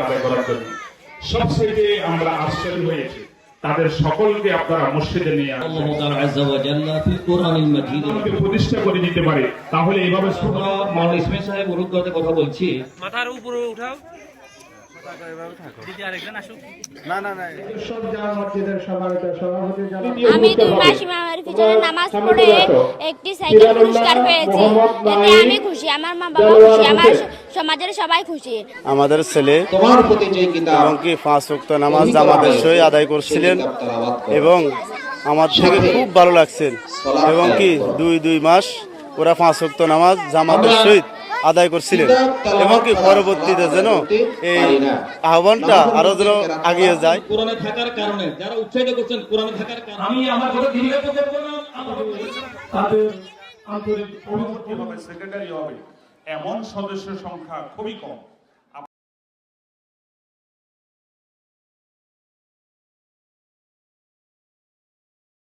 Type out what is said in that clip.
আদায় করার জন্য সবচেয়ে আমরা আশ্চর্য হয়েছি তাদের সকলকে আপনারা মসজিদে নিয়ে আল্লাহ তাআলা আযজা ওয়া জাল্লা ফিল কুরআনিল মাজিদ প্রতিষ্ঠা করে দিতে পারে। তাহলে এইভাবে মাওলানা ইসমাইল সাহেব অনুরোধ করতে কথা বলছি, মাথার উপরে উঠাও, আরেকজন আসুক। আমি 2 মাস ইমামের পিছনে নামাজ পড়ে একটি সাইকেল পুরস্কার পেয়েছি। এতে আমি খুশি, আমার মা বাবা খুশি, আমার সমাজের সবাই খুশি। আমাদের ছেলে তোমার প্রতি যে কিতাব এবং কি 5 ওয়াক্ত নামাজ জামাতের সহিত আদায় করছিলেন এবং আমার থেকে খুব ভালো লাগছেন এবং কি 2 মাস ওরা 5 ওয়াক্ত নামাজ জামাতের সহিত আদায় করছিলেন এবং কি পরবর্তীতে যেন এই আহ্বানটা আরো যেন এগিয়ে যায়। কোরআনে থাকার কারণে যারা উৎসাহিত করছেন, কোরআনে থাকার কারণে আমি আমার কথা দীর্ঘায়িত করব না, তাদের আন্তরিক অভিভাবক সেক্রেটারি হবে এমন সদস্য সংখ্যা খুবই কম।